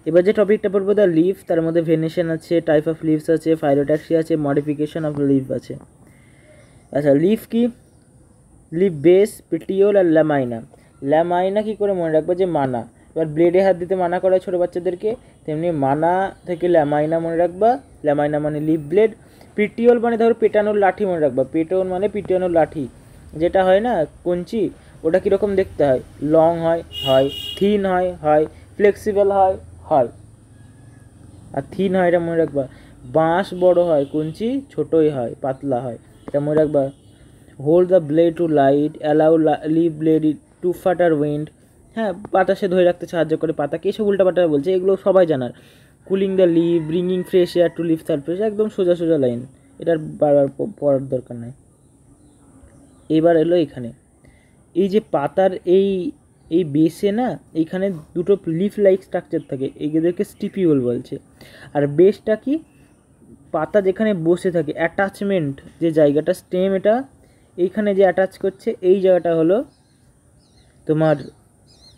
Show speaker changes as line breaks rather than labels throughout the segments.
এবার যে টপিকটা পড়বো দ্য লিফ, তার মধ্যে ভেনেশন আছে, টাইপ অফ লিভস আছে, ফাইলোট্যাক্সি আছে, মডিফিকেশন অফ লিভ আছে। আচ্ছা, লিফ কি? লিভ বেস, পেটিওল আর ল্যামাইনা। ল্যামাইনা কী করে মনে রাখবো? যে মানা। এবার ব্লেডে হাত দিতে মানা করা ছোটো বাচ্চাদেরকে, তেমনি মানা থেকে ল্যামাইনা মনে রাখবা। ল্যামাইনা মানে লিভ ব্লেড। পিটিওল মানে ধরো পেটানোর লাঠি মনে রাখবা। পেটোন মানে পিটানোর লাঠি, যেটা হয় না কঞ্চি, ওটা কীরকম দেখতে হয়? লং হয়, থিন হয়, ফ্লেক্সিবল হয়। আর থিন হয় এটা মনে রাখবা। বাঁশ বড় হয়, কঞ্চি ছোটোই হয়, পাতলা হয়, এটা মনে রাখবা। Hold the blade to light, allow leaf blade to flutter wind. হ্যাঁ, বাতাসে ধরে রাখতে সাহায্য করে পাতাকে, এসব উল্টাপাল্টা বলছে, এগুলো সবাই জানার। Cooling the leaf, bringing fresh air to leaf surface, একদম সোজা লাইন, এটার বারবার পড়ার দরকার নাই। এবার এলো এখানে, এই যে পাতার এই বেসে না, এইখানে দুটো লিফ লাইক স্ট্রাকচার থাকে, এদেরকে স্টিপিউল বলছে। আর বেসটা কি? পাতা যেখানে বসে থাকে, অ্যাটাচমেন্ট যে জায়গাটা, স্টেম এটা এইখানে যে অ্যাটাচ করছে, এই জায়গাটা হলো তোমার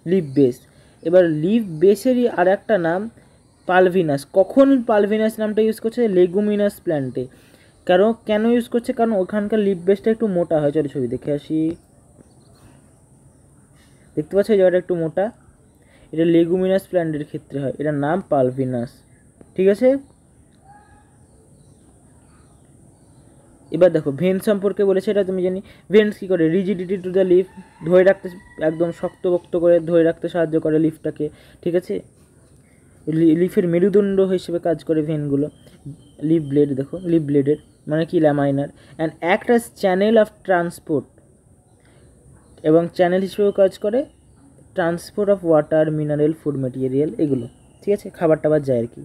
লিফ বেস। এবার লিফ বেসেরই আর একটা নাম পালভিনাস। কখন পালভিনাস নামটা ইউজ করছে? লেগুমিনাস প্ল্যান্টে। কেন ইউজ করছে? কারণ ওখানকার লিফ বেসটা একটু মোটা হয়। চলো ছবি দেখে আসি। দেখতে পাচ্ছ এই জায়গাটা একটু মোটা, এটা লেগুমিনাস প্ল্যান্টের ক্ষেত্রে হয়, এটার নাম পালভিনাস। ঠিক আছে। এবার দেখো ভেন সম্পর্কে বলেছে, এটা তুমি জানি। ভেন্স কী করে? রিজিডিটি টু দ্য লিফ, ধরে রাখতে, একদম শক্তপোক্ত করে ধরে রাখতে সাহায্য করে লিফটাকে। ঠিক আছে, লিফের মেরুদণ্ড হিসেবে কাজ করে ভেনগুলো। লিফ ব্লেড, দেখো লিফ ব্লেডের মানে কি? ল্যামাইনার। And act as channel of transport, এবং চ্যানেল হিসেবেও কাজ করে transport of water, mineral, food material, এগুলো। ঠিক আছে, খাবার টাবার যায় আর কি।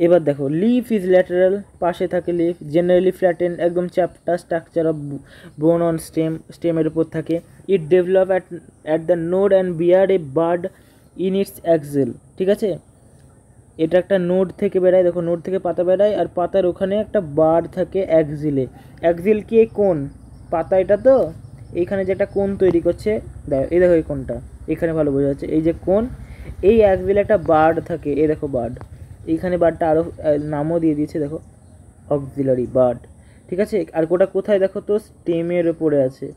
এবার দেখো লিফ ইজ ল্যাটারাল, পাশে থাকে লিফ, জেনারেলি ফ্ল্যাটেন, একদম চ্যাপ্টা স্ট্রাকচার অফ বোন অন স্টেমের উপর থাকে। It develop at the node and bear a bud in its axil. ঠিক আছে, এটা একটা নোড থেকে বেরায়, দেখো নোড থেকে পাতা বেরায়, আর পাতার ওখানে একটা বার্ড থাকে অ্যাক্সিলে। অ্যাক্সিল কি? কোন পাতা, এটা তো এইখানে যে একটা কোন তৈরি করছে, দেখো এই দেখো এই কোনটা এখানে ভালো বোঝা যাচ্ছে, এই যে কোন, এই অ্যাক্সিলে একটা বার্ড থাকে, এই দেখো বার্ড, এইখানে বার্ডটা আরও নামও দিয়ে দিয়েছে, দেখো অক্সিলারি বার্ড। ঠিক আছে, আর ওটা কোথায় দেখো তো? স্টেমের ওপরে আছে,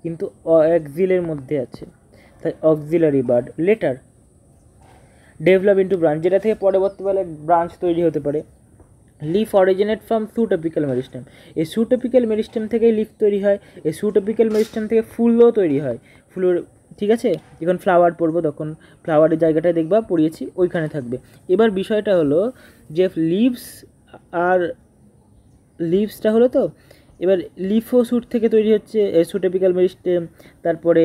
কিন্তু অ্যাক্সিলের মধ্যে আছে, তাই auxiliary bird. Letter develop into branch, যেটা থেকে পরবর্তীকালে ব্রাঞ্চ তৈরি হতে পারে। লিফ অরিজিনেট ফ্রম সুটোপিক্যাল মেরিস্টেম, এই সুটোপিক্যাল মেরিস্টেম থেকেই লিফ তৈরি হয়, এই সুটোপিক্যাল মেরিস্টেম থেকে ফুলও তৈরি হয়, ফুলের। ঠিক আছে, যখন ফ্লাওয়ার পড়বো তখন ফ্লাওয়ারের জায়গাটায় দেখবা পড়িয়েছি, ওইখানে থাকবে। এবার বিষয়টা হলো যে লিভসটা হলো তো, এবার লিফও স্যুট থেকে তৈরি হচ্ছে, সুটোপিক্যাল মেরিস্টেম, তারপরে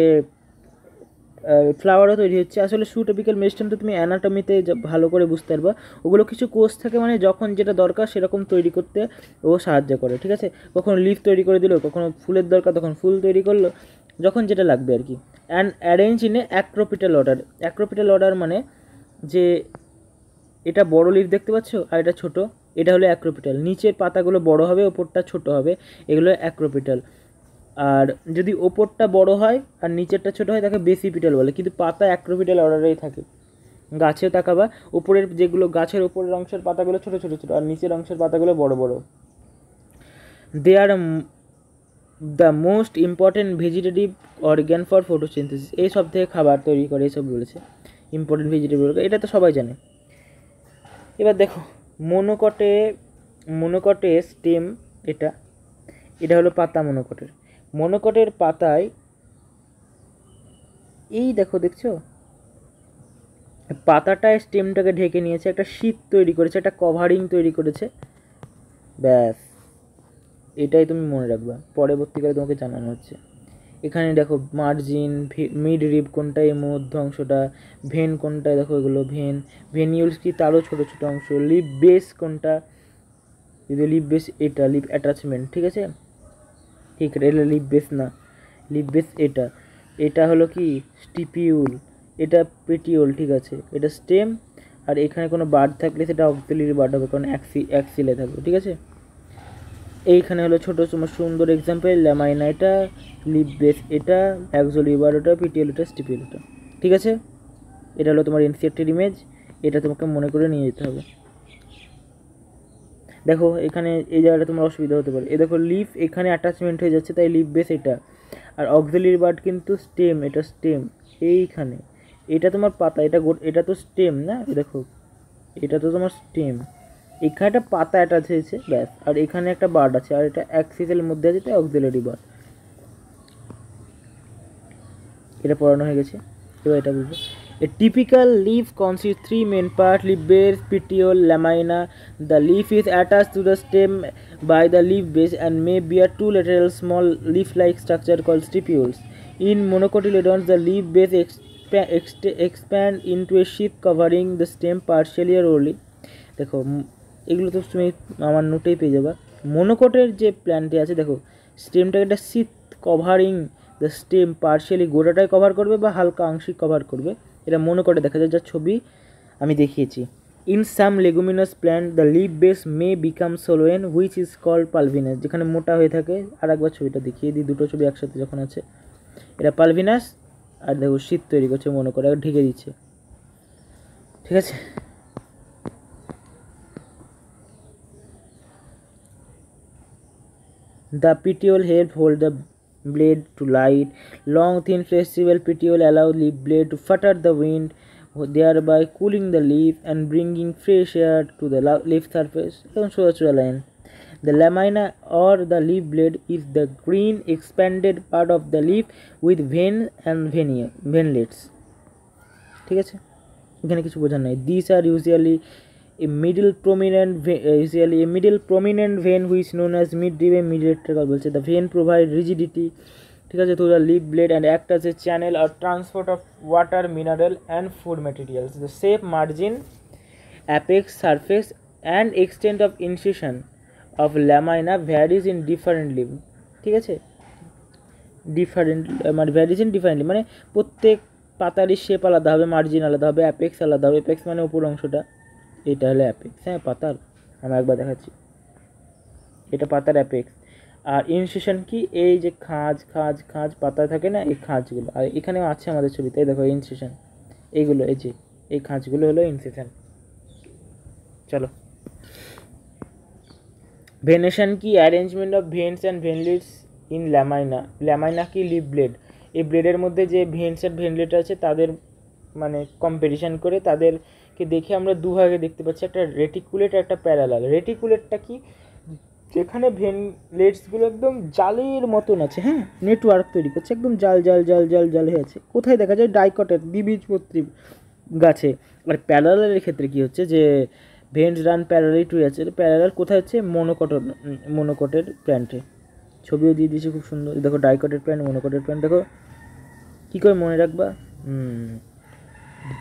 ফ্লাওয়ারও তৈরি হচ্ছে। আসলে সুটোপিক্যাল মেরিস্টেম তো তুমি অ্যানাটমিতে ভালো করে বুঝতে পারবা, ওগুলো কিছু কোষ থাকে, মানে যখন যেটা দরকার সেরকম তৈরি করতে ও সাহায্য করে। ঠিক আছে, কখনো লিফ তৈরি করে দিল, কখনো ফুলের দরকার তখন ফুল তৈরি করলো, যখন যেটা লাগবে আর কি। And arrange in a acropetal order. Acropetal order মানে যে এটা বড় লিফ দেখতে পাচ্ছ আর এটা ছোট, এটা হলো অ্যাক্রোপিটাল। নিচের পাতাগুলো বড় হবে, ওপরটা ছোট হবে, এগুলো অ্যাক্রোপিটাল। আর যদি ওপরটা বড় হয় আর নিচেরটা ছোটো হয় তাকে বেসিপিটাল বলে, কিন্তু পাতা অ্যাক্রোপিটাল অর্ডারেই থাকে। গাছেও তাকাবা, উপরের যেগুলো গাছের উপরের অংশের পাতাগুলো ছোটো ছোটো ছোটো, আর নিচের অংশের পাতাগুলো বড় বড়। They are the most important vegetative organ for photosynthesis, এই সব থেকে খাবার তৈরি করে, এইসব বলেছে ইম্পর্টেন্ট ভেজিটেটিভ অর্গ্যান, এটা তো সবাই জানে। এবার দেখো মনোকটে স্টেম, এটা হলো পাতা মনোকটের পাতায়, এই দেখছো পাতাটায় স্টেমটাকে ঢেকে নিয়েছে, একটা শীট তৈরি করেছে, একটা কভারিং তৈরি করেছে, ব্যাস এটাই তুমি মনে রাখবা, পরবর্তীকালে তোমাকে জানানো হচ্ছে। এখানে দেখো মার্জিন, মিড রিব কোনটা, এই মধ্য অংশটা, ভেন কোনটা, দেখো এগুলো ভেনিউলস কি তারও ছোটো ছোটো অংশ, লিপ বেস কোনটা, যদি লিপ বেস এটা লিপ অ্যাটাচমেন্ট। ঠিক আছে, ঠিক এটা লিপ বেস না, লিপ বেস এটা হলো কি স্টিপিউল, এটা পেটিওল। ঠিক আছে, এটা স্টেম, আর এখানে কোনো বার্ড থাকলে সেটা অক্সিলারি বার্ড হবে, কারণ অ্যাক্সিলে থাকবে। ঠিক আছে, এইখানে হলো ছোটো তোমার সুন্দর এক্সাম্পল, ল্যামাইনা এটা, লিপ বেস এটা, অ্যাক্সিলারি বার্ড ওটা, পেটিওল এটা, স্টিপিউল এটা। ঠিক আছে। এটা হলো তোমার এনসিইআরটির ইমেজ, এটা তোমাকে মনে করে নিয়ে যেতে হবে। দেখো এখানে এই জায়গাটা তোমার অসুবিধা হতে পারে, এই দেখো লিফ এখানে অ্যাটাচমেন্ট হয়ে যাচ্ছে, তাই লিফ বেস এটা, আর অক্সিলারি বার্ড কিন্তু স্টেম, এটা স্টেম এইখানে, এটা তোমার পাতা, এটা তো স্টেম না, দেখো এটা তো তোমার স্টেম, এখানে একটা পাতা অ্যাটাচ হয়েছে ব্যাস, আর এখানে একটা বার্ড আছে, আর এটা অ্যাক্সিসের মধ্যে আছে, তাই অক্সিলারি বার্ড। এটা পড়ানো হয়ে গেছে, এবার এটা বুঝবো। A typical leaf consists three main parts: leaf base, petiole, lamina. The leaf is attached to the stem by the leaf base and may bear two lateral small leaf-like structure called stipules. In monocotyledons, the leaf base expand into a sheath covering the stem partially or wholly. দেখো এগুলো তো তুমি আমার নোটেই পেয়ে যাবা। মনোকটের যে প্ল্যান্টটি আছে দেখো, স্টেমটাকে একটা sheath covering the stem partially, গোড়াটাই কভার করবে বা হালকা আংশিক কভার করবে, এটা মনোকটে দেখা যায়, যার ছবি আমি দেখিয়েছি। In some leguminous plant the leaf base may become swollen which is called pulvinus, যেখানে মোটা হয়ে থাকে। আর একবার ছবিটা দেখিয়ে দিই, দুটো ছবি একসাথে যখন আছে, এটা পালভিনাস, আর দেখো শীত তৈরি করছে মনোকটে, ঢেকে দিচ্ছে, ঠিক আছে। The petiole help hold the blade to light. Long, thin, flexible petiole allow leaf blade to flutter the wind, thereby cooling the leaf and bringing fresh air to the leaf surface. Line. The lamina or the leaf blade is the green expanded part of the leaf with vein and veinlets. ঠিক আছে, এখানে কিছু বোঝার নাই। These are usually a middle prominent vein which known as midrib mediator বলছে। The vein provide rigidity, ঠিক আছে, to the leaf blade and act as a channel or transport of water, mineral and food materials. The shape, margin, apex, surface and extent of incision of lamina varies in different leaf, ঠিক আছে, varies in differently মানে প্রত্যেক পাতারই shape আলাদা হবে, margin আলাদা হবে, apex আলাদা হবে। অ্যাপেক্স মানে উপর অংশটা, এটা হলো অ্যাপেক্স, হ্যাঁ পাতার, আমি একবার দেখাচ্ছি, এটা পাতার অ্যাপেক্স। আর ইনসিশন কি, এই যে খাঁজ পাতায় থাকে না, এই খাঁজগুলো, আর এখানেও আছে আমাদের ছবিতে, এই দেখো ইনসিশন, এইগুলো, এই যে এই খাঁজগুলো হলো ইনসিশন। চলো, ভেনেশন কি, arrangement of veins and veinlets in lamina. Lamina কি, লিভ ব্লেড, এই ব্লেডের মধ্যে যে ভেন্স অ্যান্ড ভেনলেট আছে তাদের মানে কম্পারিজন করে তাদেরকে দেখে আমরা দুভাগে দেখতে পাচ্ছি, একটা রেটিকুলেট আর একটা প্যারালাল। রেটিকুলেটটা কি, যেখানে ভেনলেটসগুলো একদম জালের মতন আছে, হ্যাঁ নেটওয়ার্ক তৈরি করছে, একদম জাল হয়ে আছে। কোথায় দেখা যায়, ডাইকটের দ্বিবীজপত্রী গাছে। আর প্যারালালের ক্ষেত্রে কি হচ্ছে, যে ভেন্স রান প্যারালাল টু আছে, প্যারালাল কোথায় হচ্ছে, মনোকটের প্ল্যান্টে। ছবিও দিয়ে দিয়েছে খুব সুন্দর, দেখো ডাইকটের প্ল্যান্ট, মনোকটের প্ল্যান্ট, দেখো কী করে মনে রাখবা,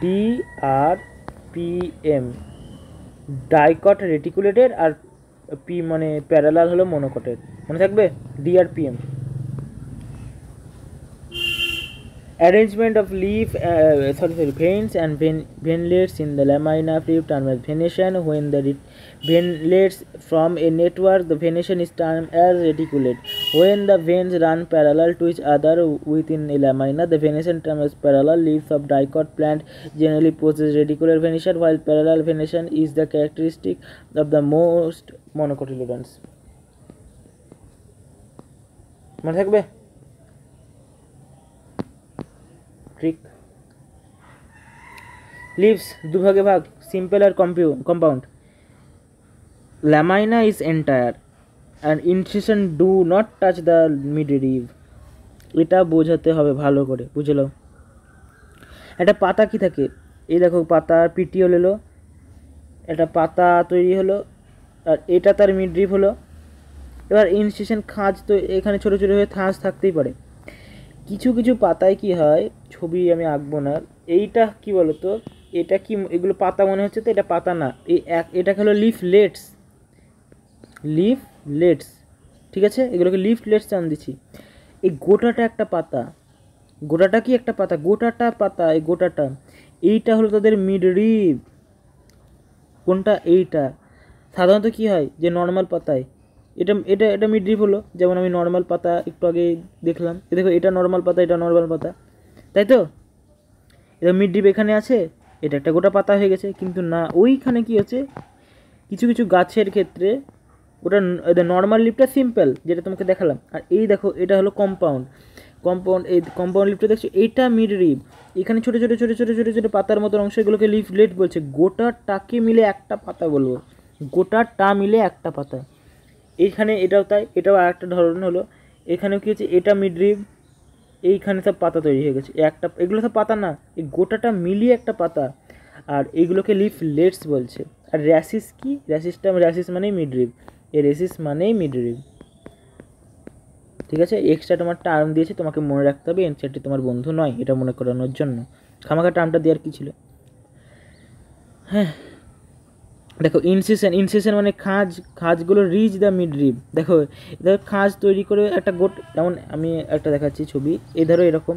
DRPM, ডাইকট রেটিকুলেটের, আর পি মানে প্যারালাল হলো মনোকটের, মনে থাকবে, DRPM। Arrangement of leaf veins and veinlets in the lamina flip termed as venation. When the veinlets form a network, the venation is termed as reticulate. When the veins run parallel to each other within a lamina, the venation termed as parallel. Leaves of dicot plant generally possess reticular venation, while parallel venation is the characteristic of the most monocotyledons. মনে থাকবে trick. Leaves দুভাগে ভাগ, simple আর compound. Lamina is entire and incision do not touch the midrib, এটা বোঝাতে হবে ভালো করে, বুঝলো। একটা পাতা কি থাকে, এই দেখো পাতা পিটিওল এলো, একটা পাতা তৈরি হলো, আর এটা তার মিডরিভ হলো। এবার ইনসিশন খাঁজ, তো এখানে ছোটো ছোটো হয়ে খাঁজ থাকতেই পারে। কিছু কিছু পাতায় কি হয়, ছবি আমি আঁকবো না, এইটা কি বলতো, এটা কি, এগুলো পাতা মনে হচ্ছে তো, এটা পাতা না, এটাকে হলো লিফলেটস, ঠিক আছে, এগুলোকে লিফলেটস নাম দিচ্ছি। এই গোটাটা একটা পাতা, গোটাটা কি একটা পাতা, গোটাটা পাতা, এই গোটাটা, এইটা হলো তাদের মিডরিভ। কোনটা, এইটা। সাধারণত কি হয়, যে নর্মাল পাতায় এটা এটা এটা মিডরিভ হলো, যেমন আমি নর্মাল পাতা একটু আগে দেখলাম, দেখো এটা নর্মাল পাতা, এটা নর্মাল পাতা, তাই তো। এটা মিড রিব এখানে আছে, এটা একটা গোটা পাতা হয়ে গেছে, কিন্তু না, ওইখানে কি হচ্ছে, কিছু কিছু গাছের ক্ষেত্রে ওটা নর্মাল লিফটা সিম্পল যেটা তোমাকে দেখালাম, আর এই দেখো এটা হলো কম্পাউন্ড। এই কম্পাউন্ড লিফটা দেখছো, এইটা মিড রিব, এখানে ছোটো ছোটো ছোটো ছোটো ছোটো ছোটো পাতার মতো অংশ, এগুলোকে লিফলেট বলছে। গোটাটাকে মিলে একটা পাতা বলবো, গোটাটা মিলে একটা পাতা। এইখানে এটাও তাই, এটাও আর একটা ধরন হলো, এখানেও কী হচ্ছে, এটা মিড রিব, এইখানে সব পাতা তৈরি হয়ে গেছে, একটা, এগুলো সব পাতা না, এই গোটাটা মিলিয়ে একটা পাতা, আর এইগুলোকে লিফলেটস বলছে। আর র্যাসিস কি, র্যাসিস মানেই মিড রিব, এই রেসিস মানেই মিড রিব। ঠিক আছে, এক্সট্রা তোমার টার্ম দিয়েছে, তোমাকে মনে রাখতে হবে, এনসিইআরটি তোমার বন্ধু নয় এটা মনে করানোর জন্য, খামাখা টার্মটা দেওয়ার কী ছিল। হ্যাঁ দেখো, ইনসেশন মানে খাঁজগুলো রিচ দ্য মিড রিব। দেখো খাঁজ তৈরি করে একটা যেমন আমি একটা দেখাচ্ছি ছবি, এই ধরো এরকম,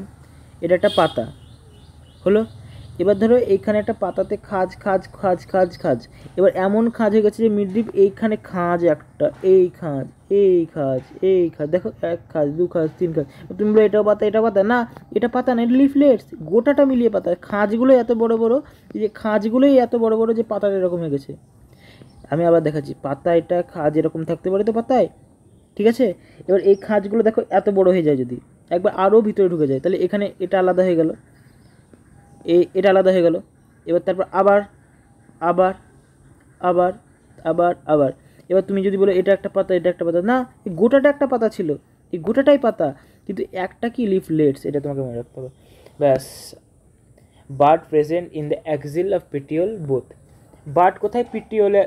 এটা একটা পাতা হলো, এবার ধরো এইখানে একটা পাতাতে খাঁজ, এবার এমন খাঁজ হয়ে গেছে যে মিড রিব, এইখানে খাঁজ একটা, এই খাঁজ, দেখো এক খাঁজ, দু খাঁজ, তিন খাঁজ, তুমি বলো এটা পাতা না, এটা পাতা না, এটা লিফলেটস, গোটাটা মিলিয়ে পাতা। খাঁজগুলো এত বড় বড়, যে খাঁজগুলোই এত বড় বড় যে পাতাটা এরকম হয়ে গেছে। আমি আবার দেখাচ্ছি, পাতা এটা খাঁজ এরকম থাকতে পারে তো পাতায়, ঠিক আছে। এবার এই খাঁজগুলো দেখো এত বড় হয়ে যায়, যদি একবার আরও ভিতরে ঢুকে যায়, তাহলে এখানে এটা আলাদা হয়ে গেল, এটা আলাদা হয়ে গেল। এবার তারপর আবার আবার আবার আবার আবার এবার তুমি যদি বলো এটা একটা পাতা, এটা একটা পাতা, না, এই গোটাটা একটা পাতা ছিল, এই গোটাটাই পাতা, কিন্তু একটা কি লিফলেটস, এটা তোমাকে মনে রাখতে হবে। ব্যাস। Bird present in the অ্যাক্সিল of পিটিওল both. Bird কোথায়, পিটিওলে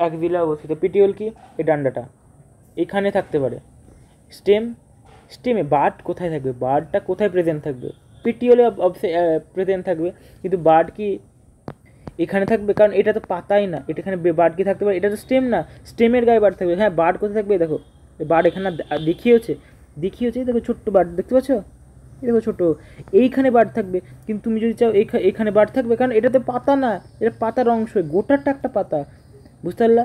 অ্যাক্সিলে অবস্থিত। পিটিওল কি, এই ডান্ডাটা এখানে থাকতে পারে, স্টেমে বার্ড কোথায় থাকবে, বার্ডটা কোথায় প্রেজেন্ট থাকবে, পিটিওলে প্রেজেন্ট থাকবে, কিন্তু বার্ড কি এখানে থাকবে, কারণ এটা তো পাতাই না, এটা এখানে বার্ড কি থাকতে পারে, এটা তো স্টেম না, স্টেমের গায়ে বার্ড থাকবে। হ্যাঁ, বার্ড কোথায় থাকবে, দেখো বার্ড এখানে দেখিয়েছে, দেখো ছোট্ট বার্ড দেখতে পাচ্ছ, এই দেখো ছোটো, এইখানে বার্ড থাকবে, কিন্তু তুমি যদি চাও এইখানে বার্ড থাকবে, কারণ এটাতে পাতা না, এটা পাতার অংশ, গোটারটা একটা পাতা, বুঝতে পারলা।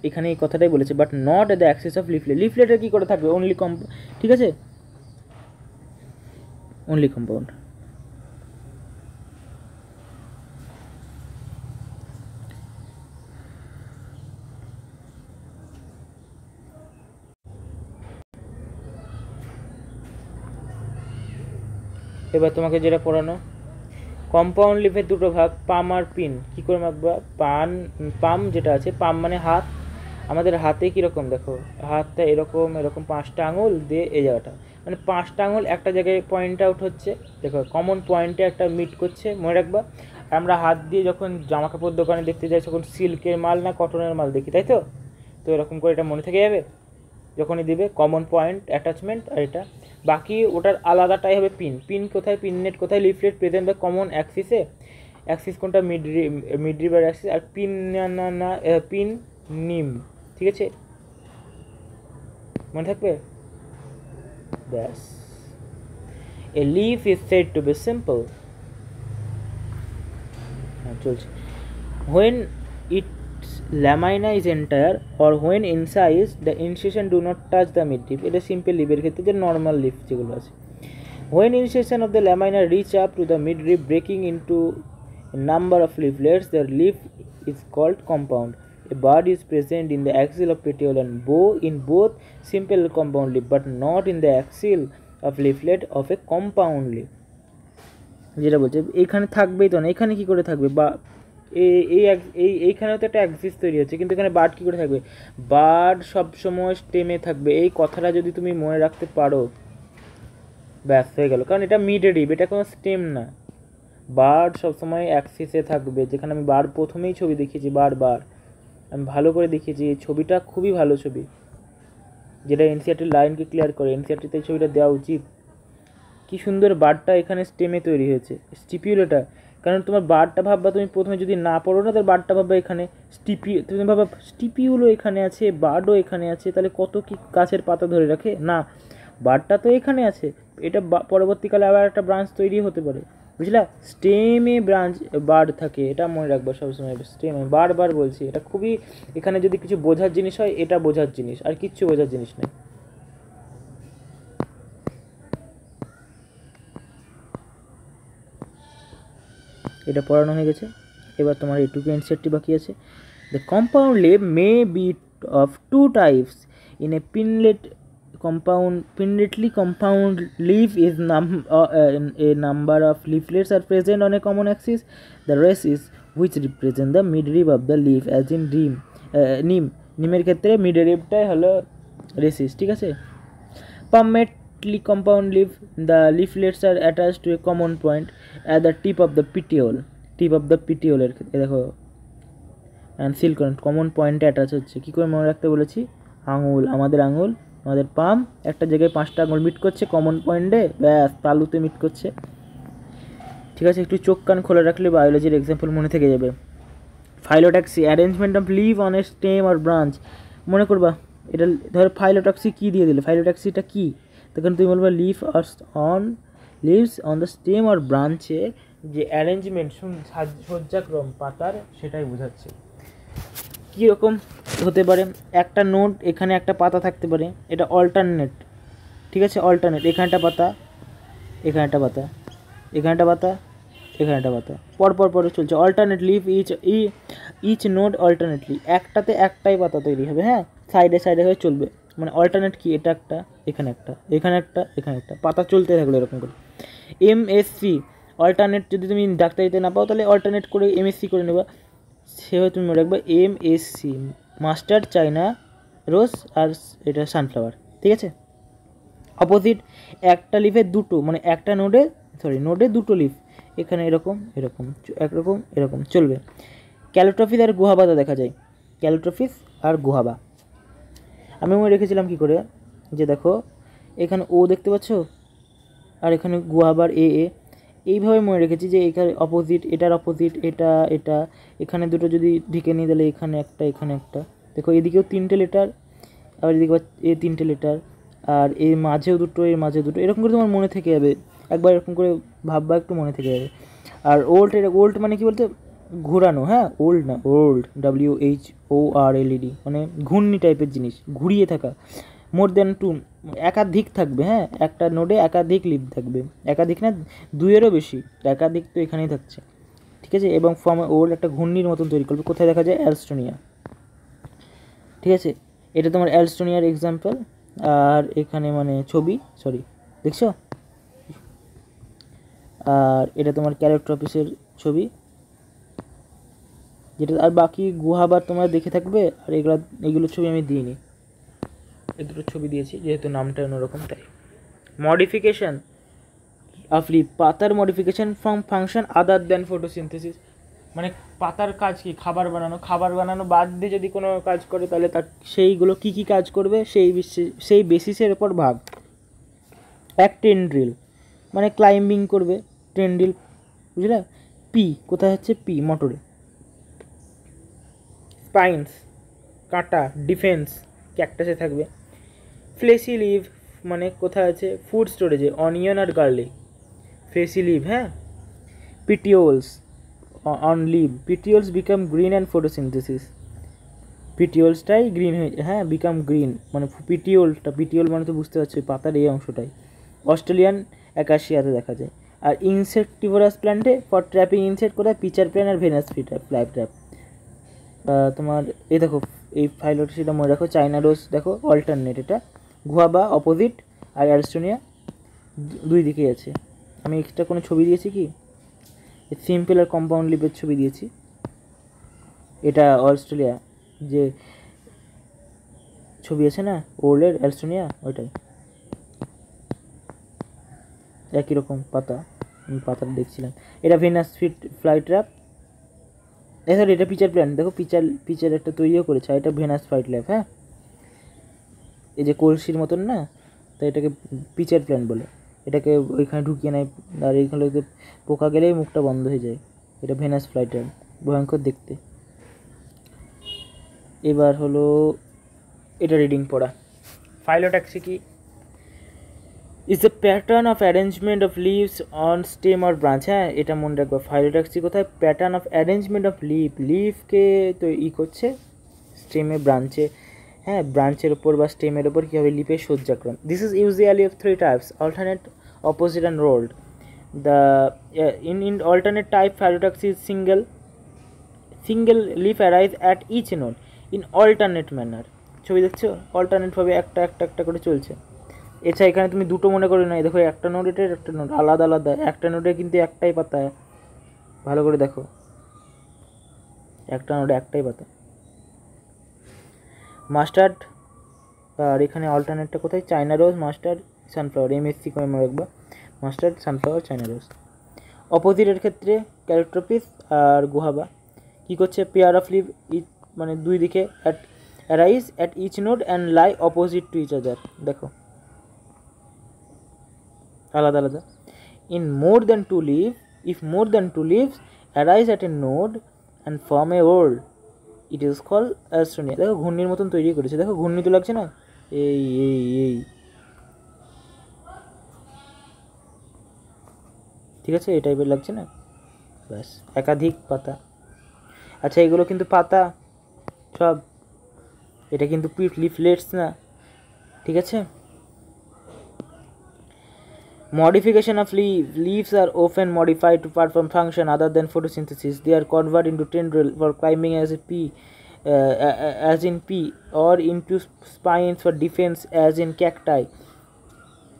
এখানে এই কথাটাই বলেছে, but not at the axis of লিফলেটের কী করে থাকবে, অনলি ঠিক আছে, অনলি কম্পাউন্ড। এবার তোমাকে যেটা পড়ানো, কম্পাউন্ড লিফের দুটো ভাগ, পাম আর পিন। কী করে মাপবা, পাম যেটা আছে, পাম মানে হাত, আমাদের হাতে কীরকম দেখো, হাতটা এরকম এরকম 5টা আঙুল দিয়ে এই জায়গাটা, মানে 5টা আঙুল একটা জায়গায় পয়েন্ট আউট হচ্ছে, দেখো কমন পয়েন্টে একটা মিট করছে, মনে রাখবা। আমরা হাত দিয়ে যখন জামা কাপড় দোকানে দেখতে যাই, তখন সিল্কের মাল না কটনের মাল দেখি, তাই তো, তো এরকম করে এটা মনে থেকে যাবে যখনই দিবে, কমন পয়েন্ট অ্যাটাচমেন্ট, আর এটা বাকি ওটার আলাদাটাই হবে পিন কোথায়, পিন নেট কোথায়, লিফলেট প্রেজেন্ট দ্য কমন অ্যাক্সিসে, অ্যাক্সিস কোনটা, মিড রিভার অ্যাক্সিস, আর পিন নিম, ঠিক আছে, মনে থাকবে, ব্যাস। A leaf is said to be simple, চলছে, when its lamina is entire or when incised the incision do not touch the midrib, এটা সিম্পল লিভের ক্ষেত্রে, যে নর্মাল লিফ যেগুলো আছে, when incision of the lamina reach up to the midrib breaking into a number of leaflets, the leaf is called compound. A bud is present in the axil of petiole and bow in both simple compound leaf but not in the axil of leaflet of a compound leaf, যেটা বলছে এইখানে থাকবেই তো না, এখানে কি করে থাকবে, বা এইখানেও তো একটা অ্যাক্সিস তৈরি হচ্ছে, কিন্তু এখানে বার্ড কী করে থাকবে, বার্ড সবসময় স্টেমে থাকবে, এই কথাটা যদি তুমি মনে রাখতে পারো, ব্যাস হয়ে গেল, কারণ এটা মিড রিব, এটা কোনো স্টেম না, বার্ড সবসময় অ্যাক্সিসে থাকবে, যেখানে আমি প্রথমেই ছবি দেখিয়েছি, আমি ভালো করে দেখিয়েছি, এই ছবিটা খুবই ভালো ছবি, যেটা এনসিইআরটির লাইনকে ক্লিয়ার করে, এনসিইআরটিতে এই ছবিটা দেওয়া উচিত। কি সুন্দর বার্ডটা এখানে স্টেমে তৈরি হয়েছে, স্টিপিউলেটা, কারণ তোমার বার্ডটা ভাববা, তুমি প্রথমে যদি না পড়ো না, তাহলে বার্ডটা ভাববা এখানে তুমি ভাববা স্টিপিউলও এখানে আছে, বার্ডও এখানে আছে, তাহলে কত কি গাছের পাতা ধরে রাখে, না, বার্ডটা তো এখানে আছে, এটা পরবর্তীকালে আবার একটা ব্রাঞ্চ তৈরি হতে পারে, বুঝলা, স্টেমে বার্ড থাকে, এটা মনে রাখবা সবসময়, স্টেমে, বারবার বলছি, এটা খুবই, এখানে যদি কিছু বোঝার জিনিস হয়, এটা বোঝার জিনিস, আর কিচ্ছু বোঝার জিনিস নেই। এটা পড়ানো হয়ে গেছে। এবার তোমার এইটুকু এনসিআরটি বাকি আছে। The compound leaf may be of two types in a pinletly compound leaf is a number of leaflets are present on a common axis. The rest is which represent the midrib of the leaf as in নিমের ক্ষেত্রে মিডরিবটাই হলো রেসিস, ঠিক আছে। Palmately compound leaf, the leaflets are attached to a common point at the tip of the petiole এর দেখো and common পয়েন্টে attach হচ্ছে। কী করে মনে রাখতে বলেছি, আঙুল, আমাদের পাম একটা জায়গায় 5টা আঙুল মিট করছে কমন পয়েন্টে, ব্যাস তালুতে মিট করছে, ঠিক আছে। একটু চোখ কান খোলা রাখলে বায়োলজির এক্সাম্পল মনে থেকে যাবে। Phyllotaxy, arrangement of leaf on a stem or branch. মনে করবা এটা ধরো ফাইলোট্যাক্সি কী দিয়ে দিলে, ফাইলোট্যাক্সিটা কী, তখন তুমি বলবা leaves on the stem or ব্রাঞ্চে যে অ্যারেঞ্জমেন্ট সজ্জাক্রম পাতার, সেটাই বোঝাচ্ছে। কীরকম হতে পারে, একটা নোড, এখানে একটা পাতা থাকতে পারে, এটা অল্টারনেট, ঠিক আছে, অল্টারনেট, এখানে একটা পাতা, এখানে একটা পাতা, এখানে একটা পাতা, এখানে একটা পাতা, পর চলছে, alternate leaf each node alternately, একটাতে একটাই পাতা তৈরি হবে, হ্যাঁ, সাইডে হয়ে চলবে, মানে অল্টারনেট কি, এটা একটা, এখানে একটা, এখানে একটা, এখানে একটা, পাতা চলতে থাকলো এরকম করে। MSc অল্টারনেট, যদি তুমি ডাক্তারিতে না পাও তাহলে অল্টারনেট করে MSc করে নেবা, সেভাবে তুমি মনে রাখবে MSc, মাস্টার্ড, চায়না রোজ আর এটা সানফ্লাওয়ার, ঠিক আছে। অপোজিট, একটা লিফে দুটো, মানে একটা নোডে দুটো লিফ, এখানে এরকম এরকম চলবে। ক্যালোট্রফিস আর গুহাবাদা দেখা যায়, ক্যালোট্রফিস আর গুহাবা। আমি মনে রেখেছিলাম কি করে, যে দেখো এখানে ও দেখতে পাচ্ছ, আর এখানে গুহাবার এইভাবে মনে রেখেছি যে এখানে অপোজিট, এটার অপোজিট, এটা এখানে দুটো যদি ঢেকে নিয়ে দিলে এখানে একটা, দেখো এদিকেও 3টে লেটার, আবার এদিকে 3টে লেটার, আর এর মাঝেও দুটো, এরকম করে তোমার মনে থেকে যাবে, একবার এরকম করে ভাববা, একটু মনে থেকে যাবে। আর ওল্ড মানে কি বলতে, ঘোরানো, হ্যাঁ, ওল্ড না, ওল্ড, WHORLED, মানে ঘূর্ণি টাইপের জিনিস, ঘুরিয়ে থাকা। মোর দেন 2, একাধিক থাকবে, হ্যাঁ, একটা নোডে একাধিক লিভ থাকবে, একাধিক না, 2-এরও বেশি, একাধিক তো এখানেই থাকছে, ঠিক আছে। এবং ফর্ম ওল্ড একটা ঘূর্ণির মতন তৈরি করবে, কোথায় দেখা যায়, অ্যালস্টোনিয়া, ঠিক আছে। এটা তোমার অ্যালস্টোনিয়ার এক্সাম্পল। আর এখানে মানে ছবি, দেখছো, আর এটা তোমার ক্যালোট্রপিসের ছবি, যেটা, আর বাকি গুহাবার তোমরা দেখে থাকবে। আর এগুলো ছবি আমি দিইনি, এই দুটো ছবি দিয়েছি যেহেতু নামটা অন্যরকম, তাই। মডিফিকেশান অফ লিভ, পাতার modification from function other than photosynthesis, মানে পাতার কাজ কি, খাবার বানানো বাদ দিয়ে যদি কোনো কাজ করে তাহলে তার সেইগুলো কী কাজ করবে সেই বেসিসের ওপর ভাগ। এক টেন্ড্রিল মানে ক্লাইম্বিং করবে, টেন্ড্রিল, বুঝলে। পি কোথায় হচ্ছে, পি মোটরে। স্পাইনস কাঁটা, ডিফেন্স ক্যাকটাসে থাকবে। ফ্লেসি লিভ মানে কোথায় আছে, ফুড স্টোরেজে, অনিয়ন আর গার্লিক, ফ্লেসি লিভ, হ্যাঁ। Petioles on leave, petioles become green and photosynthesis, পিটিওলসটাই গ্রিন হয়ে, হ্যাঁ, বিকাম গ্রিন, মানে পিটিওল মানে তো বুঝতে পারছো, পাতার এই অংশটাই। অস্ট্রেলিয়ান অ্যাকাশিয়াতে দেখা যায়। আর ইনসেক্টিভোরাস প্ল্যান্টে ফর ট্র্যাপিং ইনসেক্ট কোথায়, পিচার প্ল্যান্ট আর ভেনাস ফ্লাই ট্র্যাপ। তোমার এই দেখো, এই ফাইলোট্যাক্সিটা মনে রাখো, চায়না রোজ দেখো অল্টারনেট, এটা গুহাবা অপোজিট, আর অ্যালস্টোনিয়া দুই দিকেই আছে। আমি এক্সট্রা কোনো ছবি দিয়েছি কি, সিম্পল আর কম্পাউন্ড লিভের ছবি দিয়েছি। এটা অস্ট্রেলিয়া যে ছবি আছে না, ওল্ডের অ্যালস্টোনিয়া, ওইটাই একই রকম পাতা, আমি পাতাটা দেখছিলাম। এটা ভেনাস ফ্লাই ট্র্যাপ, সরি এটা পিচার প্ল্যান্ট, দেখো পিচার একটা তৈরিও করেছে, আর এটা ভেনাস ফ্লাই ট্র্যাপ, হ্যাঁ, এই যে কলসির মতন না, তাই এটাকে পিচার প্ল্যান্ট বলে। এটাকে ওইখানে ঢুকিয়ে নেয়, আর এইখানে পোকা গেলেই মুখটা বন্ধ হয়ে যায়, এটা ভেনাস ফ্লাই ট্র্যাপ, ভয়ঙ্কর দেখতে। এবার হলো এটা রিডিং পড়া। ফাইলোট্যাক্সি কি, is the pattern of arrangement of leaves on stem or branch, হ্যাঁ, এটা মনে রাখবো। ফাইলোট্যাক্সি কোথায়, প্যাটার্ন অফ অ্যারেঞ্জমেন্ট অফ লিভকে তো করছে স্টেমে, ব্রাঞ্চে, হ্যাঁ, ব্রাঞ্চের ওপর বা স্টেমের ওপর কী হবে, লিফের সজ্জাক্রম। This is usually of 3 types, alternate, opposite and whorled. The in alternate type Phytotaxis is single leaf arise at each node in alternate manner. ছবি দেখছো, অল্টারনেট ভাবে একটা একটা একটা করে চলছে। এছাড়া এখানে তুমি দুটো মনে করো না, দেখো একটা নোড এটার একটা নোড আলাদা আলাদা, একটা নোডে কিন্তু একটাই পাতা, ভালো করে দেখো একটা নোডে একটাই পাতা। মাস্টার্ড, আর এখানে অল্টারনেটটা কোথায়, China rose, mustard, sunflower, MSc করে মনে রাখবা, মাস্টার্ড, সানফ্লাওয়ার, চায়না রোজ। অপোজিটের ক্ষেত্রে ক্যারেক্ট্রোপিস আর গুহাবা কী করছে, পেয়ার অফ লিভ মানে দুই দিকে at arise at each node and lie opposite to each other, দেখো আলাদা আলাদা। In more than two leave, if more than two leaves arise at a node and form a whorl, it is call অ্যাস্ট্রোনিয়া। দেখো ঘূর্ণির মতন তৈরি করেছে, দেখো ঘূর্ণি তো লাগছে না, এই এই এই ঠিক আছে, এই টাইপের লাগছে না, ব্যাস একাধিক পাতা। আচ্ছা এগুলো কিন্তু পাতা সব, এটা কিন্তু পিট লিফলেটস না, ঠিক আছে। Modification of leaves are often modified to perform function other than photosynthesis. They are converted into tendril for climbing as in pea, or into spines for defense as in cacti.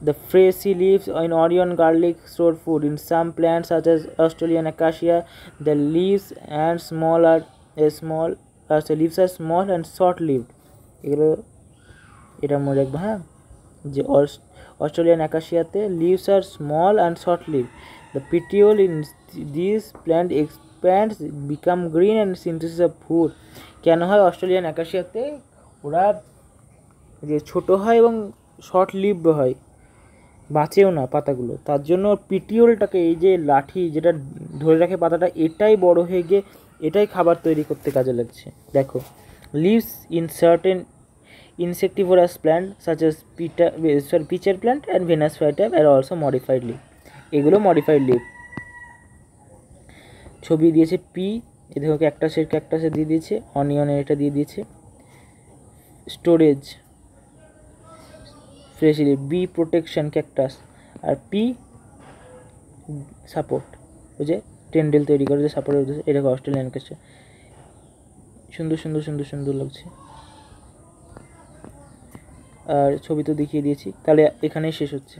The fleshy leaves in Orion garlic store food. In some plants such as Australian acacia, the leaves and leaves are small and short-lived. এগুলো এটা মনে রাখবা, হ্যাঁ, যে Australian অ্যাকাশিয়াতে leaves are small and short leave. The petiole in this plant expands become green and synthesis of food. কেন হয় Australian অ্যাকাশিয়াতে, ওরা যে ছোটো হয় এবং শর্ট লিভ হয়, বাঁচেও না পাতাগুলো, তার জন্য পিটিওলটাকে, এই যে লাঠি যেটা ধরে রাখে পাতাটা, এটাই বড় হয়ে গিয়ে এটাই খাবার তৈরি করতে কাজে লাগছে। দেখো lives in certain insectivorous plant such as pitcher plant and Venus flytrap are also modified leaf. এগুলো modified leaf। ছবি দিয়েছে পি, এ দেখো ক্যাকটাসের দিয়ে দিয়েছে, অনিয়নের এটা দিয়ে দিয়েছে, storage fresh leaf, B protection cactus, আর পি সাপোর্ট, ওই যে টেন্ডেল তৈরি করে যে সাপোর্টের উদ্দেশ্যে। এটা অস্ট্রেলিয়ান কাছে সুন্দর সুন্দর সুন্দর সুন্দর লাগছে। আর ছবি তো দেখিয়ে দিয়েছি, তাহলে এখানেই শেষ হচ্ছে।